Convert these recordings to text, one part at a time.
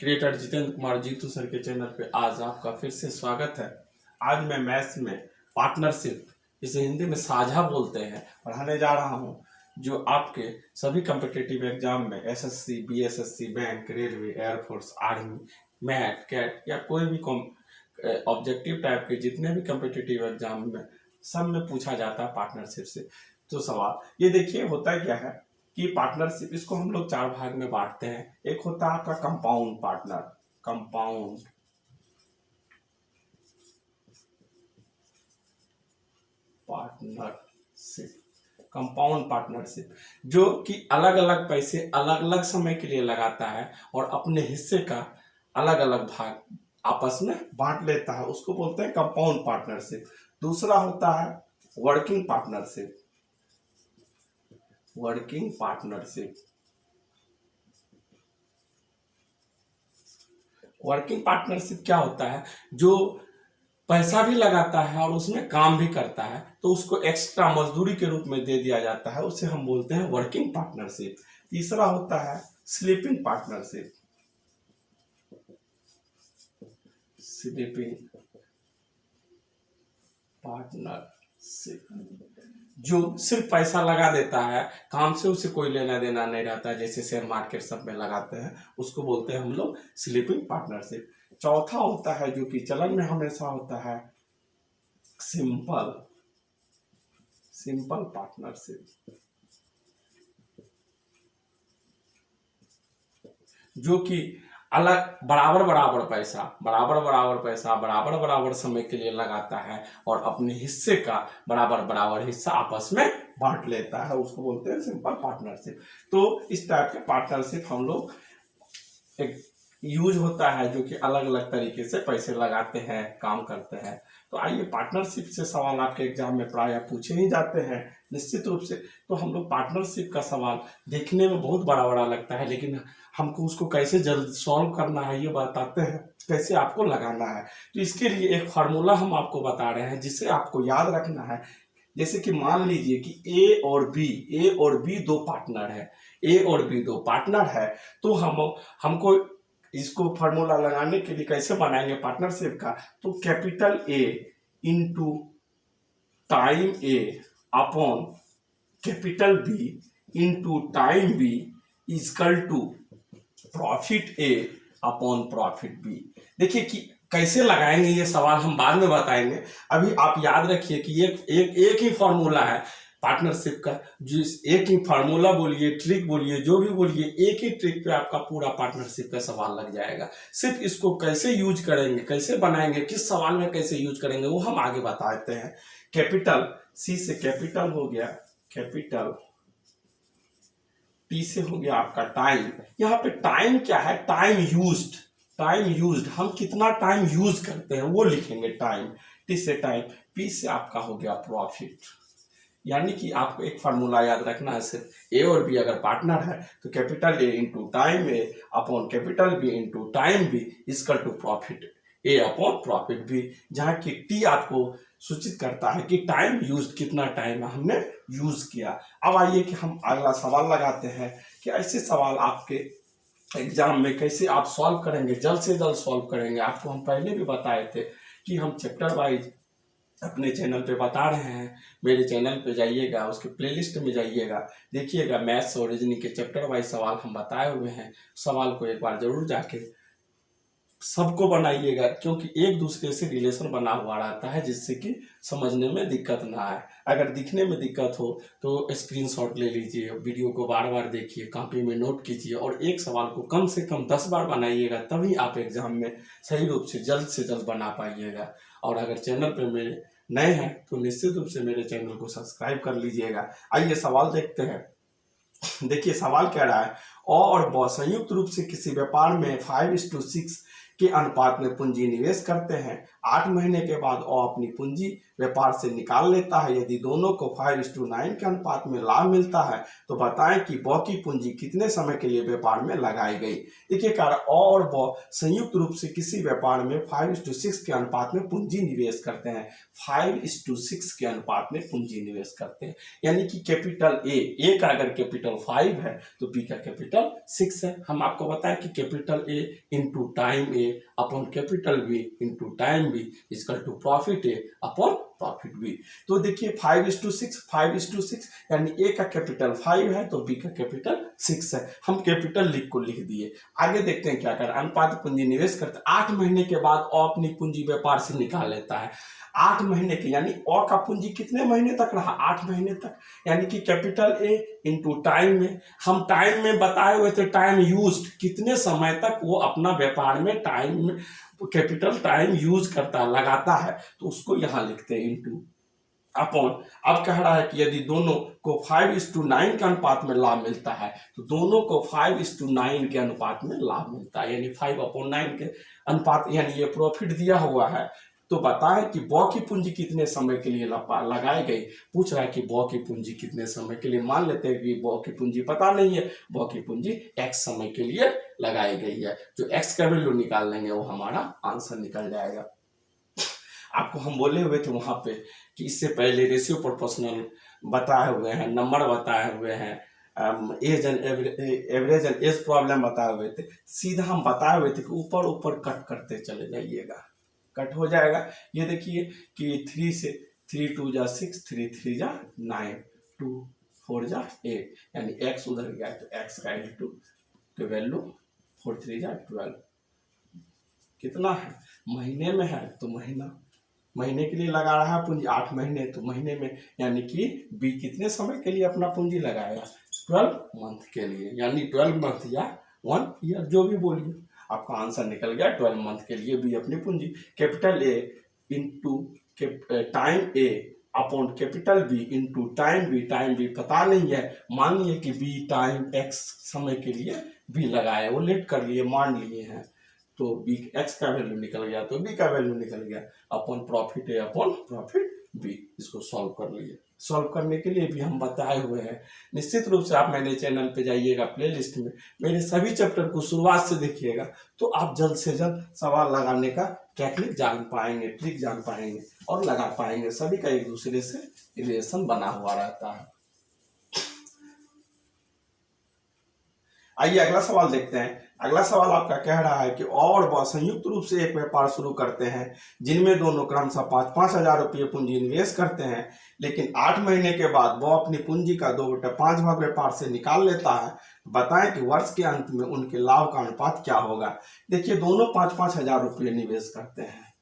Creator Jitendra Kumar Jitu sir के channel पे आज आपका फिर से स्वागत है। आज मैं मैथ्स में पार्टनरशिप, इसे हिंदी में साझा बोलते हैं, पढ़ाने जा रहा हूँ, जो आपके सभी कम्पिटिटिव एग्जाम में SSC, BSSC, bank, railway, air force, army, MAT, CAT या कोई भी ऑब्जेक्टिव टाइप के जितने भी कम्पिटिटिव एग्जाम में सब में पूछा जाता है पार्टनरशिप से। तो सवाल ये देखिए, होता क्या है कि पार्टनरशिप, इसको हम लोग चार भाग में बांटते हैं। एक होता है आपका compound partner, compound partnership, compound partnership जो कि अलग अलग पैसे अलग अलग समय के लिए लगाता है और अपने हिस्से का अलग अलग भाग आपस में बांट लेता है, उसको बोलते हैं कंपाउंड पार्टनरशिप। दूसरा होता है working partnership, working partnership. Working partnership क्या होता है? जो पैसा भी लगाता है और उसमें काम भी करता है, तो उसको एक्स्ट्रा मजदूरी के रूप में दे दिया जाता है, उसे हम बोलते हैं वर्किंग पार्टनरशिप। तीसरा होता है स्लीपिंग पार्टनरशिप, स्लीपिंग पार्टनरशिप, जो सिर्फ पैसा लगा देता है, काम से उसे कोई लेना देना नहीं रहता है, जैसे शेयर मार्केट सब में लगाते हैं, उसको बोलते हैं हम लोग स्लीपिंग पार्टनरशिप। चौथा होता है जो कि चलन में हमेशा होता है, सिंपल, सिंपल पार्टनरशिप, जो कि अलग बराबर बराबर पैसा बराबर बराबर समय के लिए लगाता है और अपने हिस्से का बराबर बराबर हिस्सा आपस में बांट लेता है, उसको बोलते हैं सिंपल पार्टनरशिप। तो इस टाइप के पार्टनरशिप हम लोग एक यूज होता है, जो कि अलग अलग तरीके से पैसे लगाते हैं, काम करते हैं। तो आइए, पार्टनरशिप से सवाल आपके एग्जाम में प्रायः पूछे ही जाते हैं निश्चित रूप से। तो हम लोग पार्टनरशिप का सवाल देखने में बहुत बड़ा बड़ा लगता है, लेकिन हमको उसको कैसे जल्द सॉल्व करना है ये बताते हैं, कैसे आपको लगाना है। तो इसके लिए एक फार्मूला हम आपको बता रहे हैं, जिसे आपको याद रखना है। जैसे कि मान लीजिए कि ए और बी दो पार्टनर है, ए और बी दो पार्टनर है, तो हमको इसको फार्मूला लगाने के लिए कैसे बनाएंगे पार्टनरशिप का? तो capital A into time A upon capital B into time B equal to profit A upon profit B. देखिए कि कैसे लगाएंगे, ये सवाल हम बाद में बताएंगे। अभी आप याद रखिए कि एक ही फॉर्मूला है पार्टनरशिप का, जिस एक ही फार्मूला बोलिए, ट्रिक बोलिए, जो भी बोलिए, एक ही ट्रिक पे आपका पूरा पार्टनरशिप का सवाल लग जाएगा। सिर्फ इसको कैसे यूज करेंगे, कैसे बनाएंगे, किस सवाल में कैसे यूज करेंगे, वो हम आगे बताते हैं। कैपिटल सी से कैपिटल हो गया कैपिटल, टी से हो गया आपका टाइम। यहाँ पे टाइम क्या है? टाइम यूज्ड, टाइम यूज्ड, हम कितना टाइम यूज करते हैं वो लिखेंगे टाइम, टी से टाइम। पी से आपका हो गया प्रॉफिट। यानी कि आपको एक फार्मूला याद रखना है, सिर्फ ए और बी अगर पार्टनर है तो capital A into time A upon capital B into time B equal to profit A upon profit B, जहाँ की टी आपको सूचित करता है कि टाइम यूज, कितना टाइम हमने यूज किया। अब आइए कि हम अगला सवाल लगाते हैं कि ऐसे सवाल आपके एग्जाम में कैसे आप सॉल्व करेंगे, जल्द से जल्द सॉल्व करेंगे। आपको हम पहले भी बताए थे कि हम चैप्टर वाइज अपने चैनल पे बता रहे हैं। मेरे चैनल पे जाइएगा, उसके प्लेलिस्ट में जाइएगा, देखिएगा मैथ्स और रीजनिंग के चैप्टर वाइज सवाल हम बताए हुए हैं। सवाल को एक बार जरूर जाके सबको बनाइएगा, क्योंकि एक दूसरे से रिलेशन बना हुआ रहता है, जिससे कि समझने में दिक्कत ना आए। अगर दिखने में दिक्कत हो तो स्क्रीनशॉट ले लीजिए, वीडियो को बार बार देखिए, कॉपी में नोट कीजिए और एक सवाल को कम से कम 10 बार बनाइएगा, तभी आप एग्जाम में सही रूप से जल्द बना पाइएगा। और अगर चैनल पर मेरे नए हैं तो निश्चित रूप से मेरे चैनल को सब्सक्राइब कर लीजिएगा। आइए सवाल देखते हैं। देखिए सवाल कह रहा है, अ और ब संयुक्त रूप से किसी व्यापार में 5:6 के अनुपात में पूंजी निवेश करते हैं। 8 महीने के बाद अ अपनी पूंजी व्यापार से निकाल लेता है। यदि दोनों को 5:9 के अनुपात में लाभ मिलता है तो बताएं कि ब की पूंजी कितने समय के लिए व्यापार में लगाई गई। देखिए अ और ब संयुक्त रूप से किसी व्यापार में 5:6 के अनुपात में पूंजी निवेश करते हैं। 5:6 के अनुपात में पूंजी निवेश करते हैं, यानी कि कैपिटल ए का अगर कैपिटल 5 है तो बी का कैपिटल कैपिटल 6 है। हम आपको बताएं कि capital A into time A upon capital B into time B equal to profit A upon profit B. तो देखिए 5:6 5:6 यानी ए का कैपिटल 5 है तो बी का कैपिटल 6 है। हम कैपिटल लिख दिए। आगे देखते हैं क्या करें। अनुपात पूंजी निवेश करते 8 महीने के बाद ओ अपनी पूंजी व्यापार से निकाल लेता है। 8 महीने के यानी ओ का पूंजी कितने महीने तक रहा? 8 महीने तक। यानी कि कैपिटल ए इंटू टाइम में, हम टाइम में बताए हुए थे टाइम यूज्ड, कितने समय तक वो अपना व्यापार में टाइम में कैपिटल टाइम यूज करता है, लगाता है, तो उसको यहां लिखते हैं इंटू अपॉन। अब कह रहा है कि यदि दोनों को 5:9 के अनुपात में लाभ मिलता है तो दोनों को 5:9 के अनुपात में लाभ मिलता है, यानी 5/9 के अनुपात, यानी ये प्रॉफिट दिया हुआ है। तो बताएं कि बॉ की पूंजी कितने समय के लिए लगाई गई। पूछ रहा है कि बॉ की पूंजी कितने समय के लिए। मान लेते हैं कि बॉ की पूंजी पता नहीं है, बॉ की पूंजी x समय के लिए लगाई गई है। जो x का वैल्यू निकाल लेंगे वो हमारा आंसर निकल जाएगा। आपको हम बोले हुए थे वहां पे कि इससे पहले रेशियो प्रोपोर्शनल बताए हुए हैं, नंबर बताए हुए हैं, age and average and age problem बताए हुए थे। सीधा हम बताए हुए थे कि ऊपर ऊपर कट करते चले जाइएगा, कट हो जाएगा। ये देखिए कि 3 से 3 2 जा 6, 3 3 जा 9, 2 4 जा 8, यानी x उधर गया तो x का इंटू तो वैल्यू 4 3 जा 12। कितना है? महीने में है तो महीने के लिए लगा रहा है पूंजी 8 महीने, तो महीने में यानी कि बी कितने समय के लिए अपना पूंजी लगाएगा? 12 मंथ के लिए, यानी 12 मंथ या 1 ईयर जो भी बोलिए, आपका आंसर निकल गया 12 मंथ के लिए बी अपनी पूंजी। Capital A into time A upon capital B into time B पता नहीं है, मान लिए कि बी टाइम एक्स समय के लिए बी लगाए, वो लेट कर लिए, मान लिए हैं, तो बी एक्स का वैल्यू निकल गया तो बी का वैल्यू निकल गया upon profit A upon profit B. इसको सॉल्व कर लिए। सॉल्व करने के लिए भी हम बताए हुए हैं। निश्चित रूप से आप मेरे चैनल पे जाइएगा, प्लेलिस्ट में मेरे सभी चैप्टर को शुरुआत से देखिएगा तो आप जल्द से जल्द सवाल लगाने का टेक्निक जान पाएंगे, ट्रिक जान पाएंगे और लगा पाएंगे। सभी का एक दूसरे से रिलेशन बना हुआ रहता है। आइए अगला सवाल देखते हैं। अगला सवाल आपका कह रहा है कि और वह संयुक्त रूप से एक व्यापार शुरू करते हैं जिनमें दोनों क्रमशः 5-5 हजार रुपये पूंजी निवेश करते हैं, लेकिन 8 महीने के बाद वह अपनी पूंजी का 2/5 भाग व्यापार से निकाल लेता है। बताएं कि वर्ष के अंत में उनके लाभ का अनुपात क्या होगा। देखिए दोनों 5-5 हजार रुपये निवेश करते हैं।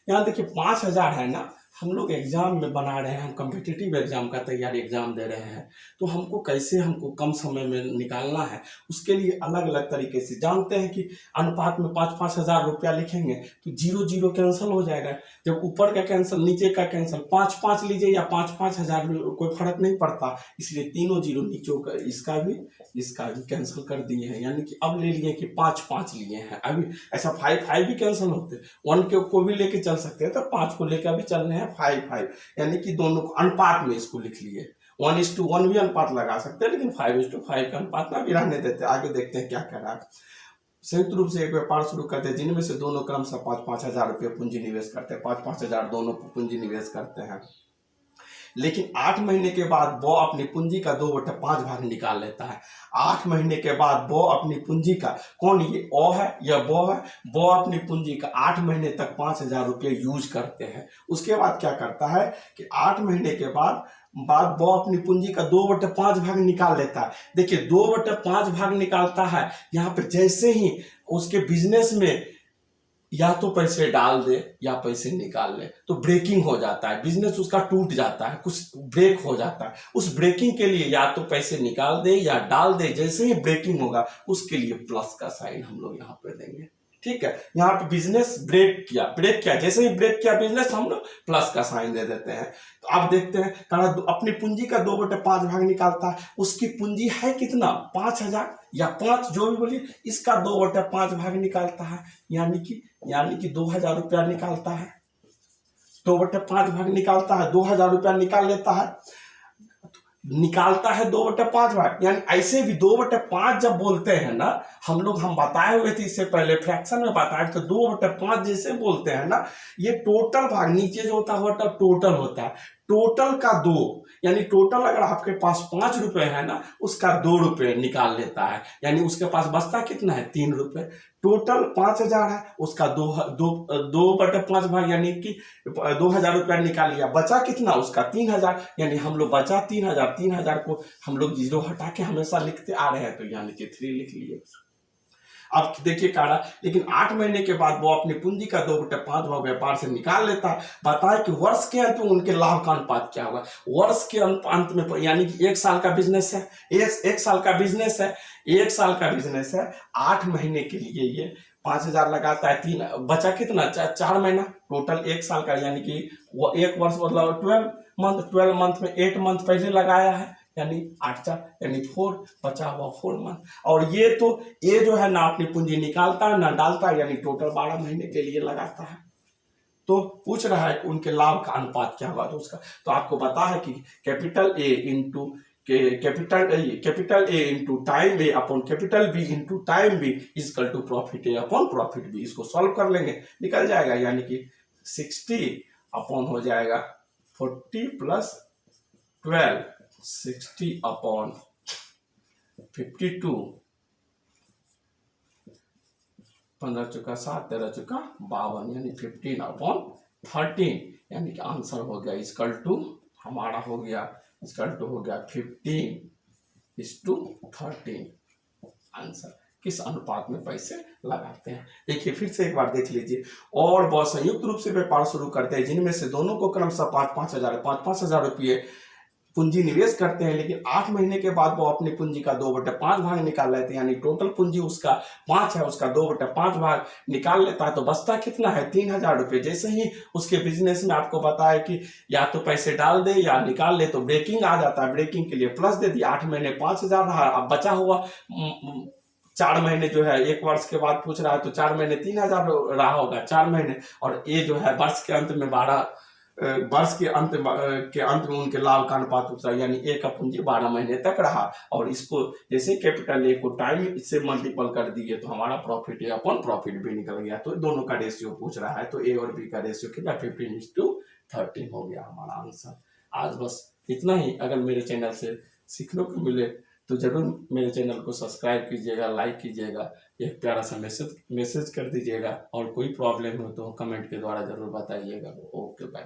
यहाँ देखिए 5,000 है ना, हम लोग एग्जाम में बना रहे हैं, हम कम्पिटिटिव एग्जाम का तैयारी एग्जाम दे रहे हैं, तो हमको कैसे हमको कम समय में निकालना है उसके लिए अलग अलग तरीके से जानते हैं कि अनुपात में 5-5 हजार रुपया लिखेंगे तो 0-0 कैंसिल हो जाएगा। जब ऊपर का कैंसिल नीचे का कैंसिल, 5-5 लीजिए या 5-5 हजार कोई फर्क नहीं पड़ता, इसलिए तीनों 0 नीचों का इसका भी कैंसिल कर दिए हैं। यानी कि अब ले लिए कि 5-5 लिए हैं। अभी ऐसा 5-5 भी कैंसिल होते, 1 को भी लेके चल सकते हैं तो 5 को लेकर भी चल रहे हैं 5-5, यानी कि दोनों को अनुपात में इसको लिख लिए। 1:1 भी अनुपात लगा सकते हैं, लेकिन 5:5 का अनुपात ना भी रहने देते। आगे देखते हैं क्या कह रहा है। संयुक्त रूप से एक व्यापार शुरू करते हैं जिनमें से दोनों क्रमशः 5-5 हजार रुपये पूंजी निवेश करते हैं। 5-5 हजार दोनों पूंजी निवेश करते हैं, लेकिन 8 महीने के बाद वो अपनी पूंजी का 2/5 भाग निकाल लेता है। 8 महीने के बाद वो अपनी पूंजी का, कौन ये ओ है या वो है, वो अपनी पूंजी का 8 महीने तक 5,000 रुपये यूज करते हैं। उसके बाद क्या करता है कि 8 महीने के बाद वो अपनी पूंजी का 2/5 भाग निकाल लेता है। देखिए 2/5 भाग निकालता है, यहाँ पे जैसे ही उसके बिजनेस में या तो पैसे डाल दे या पैसे निकाल ले तो ब्रेकिंग हो जाता है, बिजनेस उसका टूट जाता है, कुछ ब्रेक हो जाता है। उस ब्रेकिंग के लिए या तो पैसे निकाल दे या डाल दे, जैसे ही ब्रेकिंग होगा उसके लिए प्लस का साइन हम लोग यहाँ पे देंगे। ठीक है, यहाँ पे बिजनेस ब्रेक किया, जैसे ही ब्रेक किया बिजनेस हम लोग प्लस का साइन दे देते हैं। तो अब देखते हैं, अपनी पूंजी का 2/5 भाग निकालता है। उसकी पूंजी है कितना? 5,000 या 5 जो भी बोलिए, इसका 2/5 भाग निकालता है, यानी कि 2,000 रुपया निकालता है। 2/5 भाग निकालता है, 2,000 रुपया निकाल लेता है, निकालता है 2/5 भाग। यानी ऐसे भी 2/5 जब बोलते हैं ना हम बताए हुए थे इससे पहले फ्रैक्शन में बताया तो 2/5 जैसे बोलते हैं ना, ये टोटल भाग नीचे जो होता है टोटल होता है। टोटल का 2, यानी टोटल अगर आपके पास 5 रुपए है ना, उसका 2 रुपए निकाल लेता है, यानी उसके पास बचता कितना है 3 रुपए। टोटल 5,000 है, उसका 2/5 भाग यानी कि 2,000 रुपया निकाल लिया, बचा कितना उसका 3,000, यानी हम लोग बचा 3,000, 3,000 को हम लोग जीरो हटा के हमेशा लिखते आ रहे हैं, तो यानी कि 3 लिख लिए। अब देखिए कारा, लेकिन 8 महीने के बाद वो अपनी पूंजी का 2/5 भाग व्यापार से निकाल लेता है। बताए कि वर्ष के अंत में उनके लाभ का अनुपात क्या होगा। वर्ष के अंत में, यानी कि 1 साल का बिजनेस है, 1 साल का बिजनेस है, 1 साल का बिजनेस है, 8 महीने के लिए ये 5,000 लगाता है, 3 बचा कितना 4 महीना, टोटल 1 साल का, यानी कि वो 1 वर्ष मतलब 12 मंथ में 8 मंथ पहले लगाया है, यानी 8/4 यानी 4, बचा हुआ 4 मंथ। और ये जो है ना अपनी पूंजी निकालता है ना डालता है, यानी टोटल 12 महीने के लिए लगाता है। तो पूछ रहा है कि उनके लाभ का अनुपात क्या होगा, तो उसका तो आपको पता है कि capital A into time A upon capital B into time B equal to profit A upon profit B. इसको सॉल्व कर लेंगे, निकल जाएगा, यानी कि 60 अपॉन हो जाएगा 40 प्लस 12, 60 अपॉन 52, 15 चुका 7, 13 चुका 52, यानी 15 अपॉन 13, यानी कि आंसर हो गया इक्वल टू, हमारा हो गया इक्वल टू हो गया 15:13। आंसर किस अनुपात में पैसे लगाते हैं। देखिए फिर से एक बार देख लीजिए। और बहुत संयुक्त रूप से व्यापार शुरू करते हैं जिनमें से दोनों को क्रमशः 5-5 हजार रुपये पूंजी निवेश करते हैं, लेकिन 8 महीने के बाद वो अपनी पूंजी का 2/5 भाग निकाल लेते हैं, यानी टोटल पूंजी उसका 5 है, उसका 2/5 भाग निकाल लेता है, तो बचता कितना है 3,000 रुपये। जैसे ही उसके बिजनेस में आपको पता है कि या तो पैसे डाल दे या निकाल ले, तो ब्रेकिंग आ जाता है, ब्रेकिंग के लिए प्लस दे दिया, 8 महीने 5,000 रहा, अब बचा हुआ 4 महीने जो है 1 वर्ष के बाद पूछ रहा है, तो 4 महीने 3,000 रहा होगा 4 महीने, और ये जो है वर्ष के अंत में 12 वर्ष के अंत में उनके लाभ का अनुपात उतरा, यानी ए का पूंजी 12 महीने तक रहा। और इसको जैसे कैपिटल ए को टाइम से मल्टीपल कर दिए, तो हमारा प्रॉफिट ए अपॉन प्रॉफिट भी निकल गया। तो दोनों का रेशियो पूछ रहा है, तो ए और बी का रेशियो कितना 15:13 हो गया हमारा आंसर। आज बस इतना ही। अगर मेरे चैनल से सीखने को मिले तो जरूर मेरे चैनल को सब्सक्राइब कीजिएगा, लाइक कीजिएगा, एक प्यारा सा मैसेज कर दीजिएगा, और कोई प्रॉब्लम हो तो कमेंट के द्वारा जरूर बताइएगा। Okay bye.